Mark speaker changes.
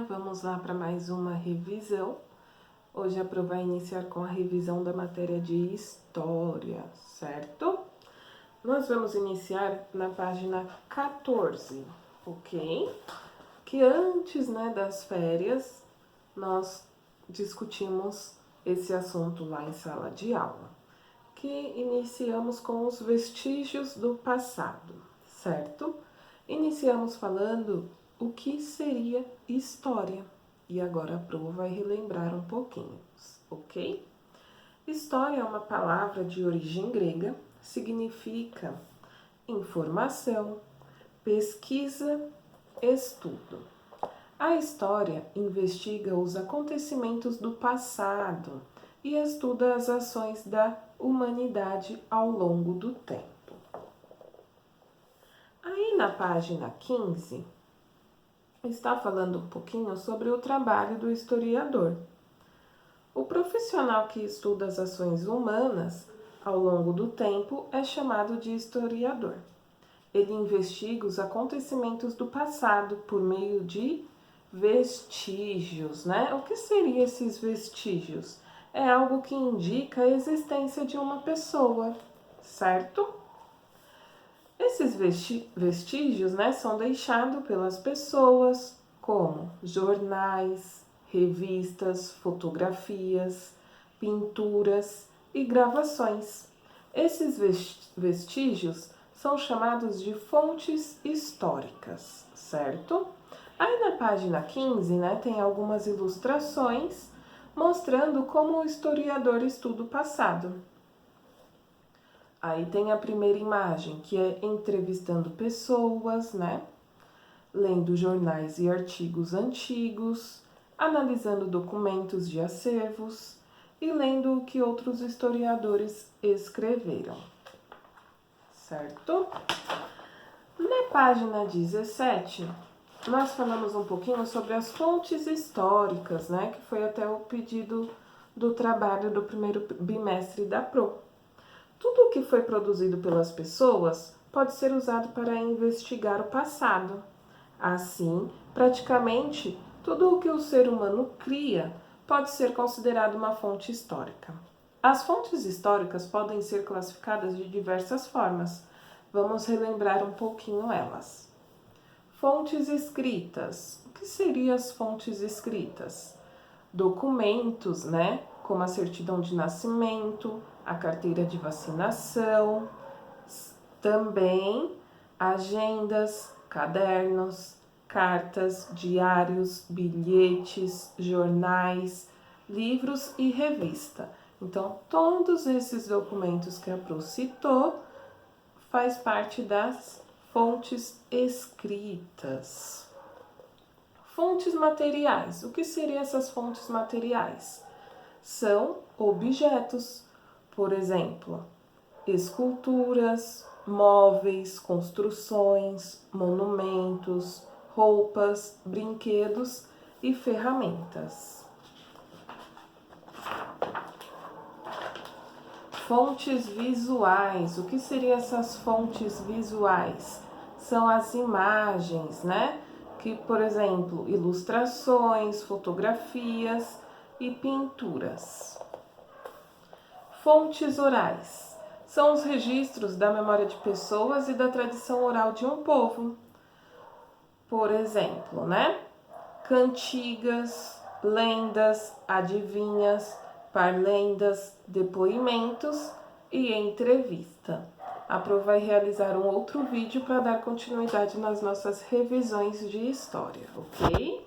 Speaker 1: Vamos lá para mais uma revisão. Hoje a Pro vai iniciar com a revisão da matéria de História, certo? Nós vamos iniciar na página 14, ok? Que antes, das férias, nós discutimos esse assunto lá em sala de aula, que iniciamos com os vestígios do passado, certo? Iniciamos falando o que seria história. E agora a Pro vai relembrar um pouquinho, ok? História é uma palavra de origem grega, significa informação, pesquisa, estudo. A história investiga os acontecimentos do passado e estuda as ações da humanidade ao longo do tempo. Aí na página 15, está falando um pouquinho sobre o trabalho do historiador. O profissional que estuda as ações humanas ao longo do tempo é chamado de historiador. Ele investiga os acontecimentos do passado por meio de vestígios, O que seriam esses vestígios? É algo que indica a existência de uma pessoa, certo? Esses vestígios, são deixados pelas pessoas como jornais, revistas, fotografias, pinturas e gravações. Esses vestígios são chamados de fontes históricas, certo? Aí na página 15, tem algumas ilustrações mostrando como o historiador estuda o passado. Aí tem a primeira imagem, que é entrevistando pessoas, lendo jornais e artigos antigos, analisando documentos de acervos e lendo o que outros historiadores escreveram, certo? Na página 17, nós falamos um pouquinho sobre as fontes históricas, que foi até o pedido do trabalho do primeiro bimestre da Pro. Tudo o que foi produzido pelas pessoas pode ser usado para investigar o passado. Assim, praticamente tudo o que o ser humano cria pode ser considerado uma fonte histórica. As fontes históricas podem ser classificadas de diversas formas. Vamos relembrar um pouquinho elas. Fontes escritas. O que seriam as fontes escritas? Documentos, como a certidão de nascimento, a carteira de vacinação, também agendas, cadernos, cartas, diários, bilhetes, jornais, livros e revista. Então, todos esses documentos que a Pro citou faz parte das fontes escritas. Fontes materiais. O que seriam essas fontes materiais? São objetos, por exemplo, esculturas, móveis, construções, monumentos, roupas, brinquedos e ferramentas. Fontes visuais. O que seriam essas fontes visuais? São as imagens, Que, por exemplo, ilustrações, fotografias e pinturas. Fontes orais. São os registros da memória de pessoas e da tradição oral de um povo. Por exemplo, Cantigas, lendas, adivinhas, parlendas, depoimentos e entrevista. A Pro vai realizar um outro vídeo para dar continuidade nas nossas revisões de história, ok?